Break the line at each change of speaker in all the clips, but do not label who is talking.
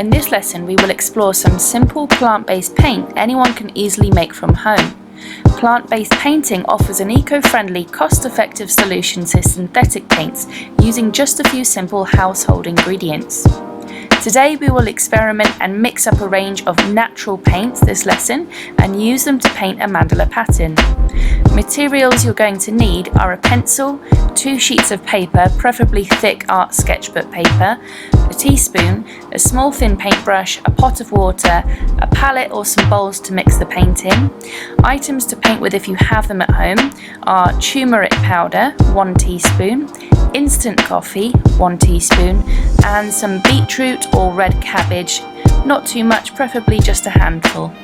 In this lesson we will explore some simple plant-based paint anyone can easily make from home. Plant-based painting offers an eco-friendly, cost-effective solution to synthetic paints using just a few simple household ingredients. Today we will experiment and mix up a range of natural paints this lesson and use them to paint a mandala pattern. Materials you're going to need are a pencil, 2 sheets of paper, preferably thick art sketchbook paper, a teaspoon, a small thin paintbrush, a pot of water, a palette or some bowls to mix the paint in. Items to paint with if you have them at home are turmeric powder, 1 teaspoon, instant coffee, 1 teaspoon, and some beetroot or red cabbage, not too much, preferably just a handful.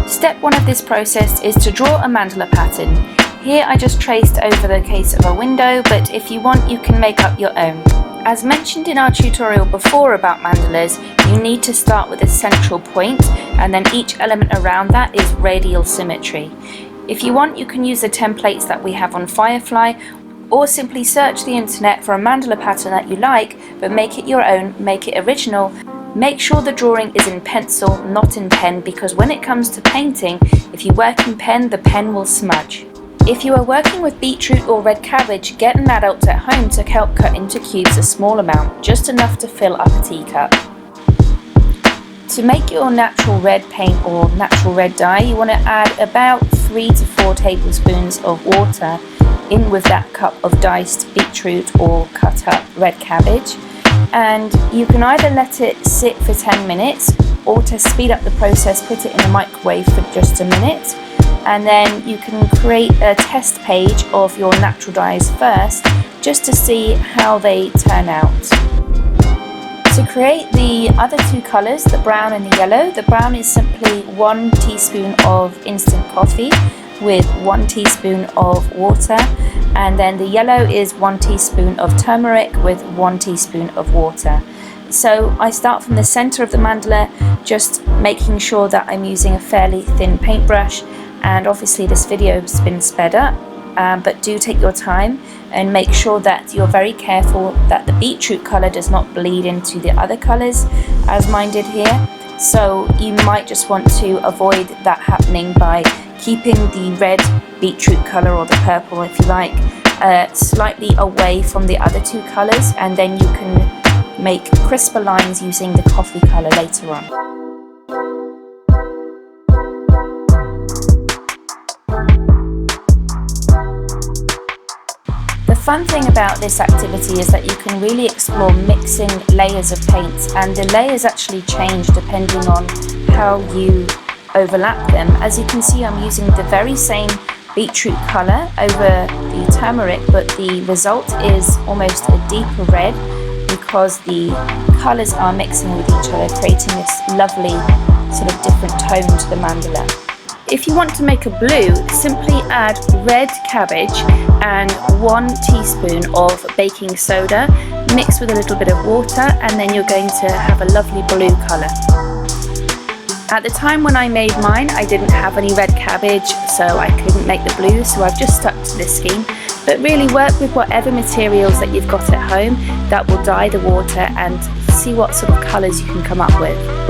Step 1 of this process is to draw a mandala pattern. Here I just traced over the case of a window, but if you want you can make up your own. As mentioned in our tutorial before about mandalas, you need to start with a central point and then each element around that is radial symmetry. If you want you can use the templates that we have on Firefly, or simply search the internet for a mandala pattern that you like, but make it your own, make it original. Make sure the drawing is in pencil, not in pen, because when it comes to painting, if you work in pen, the pen will smudge. If you are working with beetroot or red cabbage, get an adult at home to help cut into cubes a small amount, just enough to fill up a teacup. To make your natural red paint or natural red dye, you want to add about 3 to 4 tablespoons of water in with that cup of diced beetroot or cut up red cabbage, and you can either let it sit for 10 minutes or to speed up the process put it in the microwave for just a minute, and then you can create a test page of your natural dyes first just to see how they turn out. To create the other 2 colours, the brown and the yellow, the brown is simply 1 teaspoon of instant coffee with 1 teaspoon of water, and then the yellow is 1 teaspoon of turmeric with 1 teaspoon of water. So I start from the center of the mandala, just making sure that I'm using a fairly thin paintbrush, and obviously this video has been sped up, but do take your time and make sure that you're very careful that the beetroot color does not bleed into the other colors as mine did here. So you might just want to avoid that happening by keeping the red beetroot colour, or the purple if you like, slightly away from the other 2 colours, and then you can make crisper lines using the coffee colour later on. The fun thing about this activity is that you can really explore mixing layers of paint, and the layers actually change depending on how you overlap them. As you can see, I'm using the very same beetroot colour over the turmeric, but the result is almost a deeper red because the colours are mixing with each other, creating this lovely sort of different tone to the mandala. If you want to make a blue, simply add red cabbage and 1 teaspoon of baking soda, mix with a little bit of water, and then you're going to have a lovely blue colour. At the time when I made mine, I didn't have any red cabbage, so I couldn't make the blue, so I've just stuck to this scheme. But really work with whatever materials that you've got at home that will dye the water, and see what sort of colours you can come up with.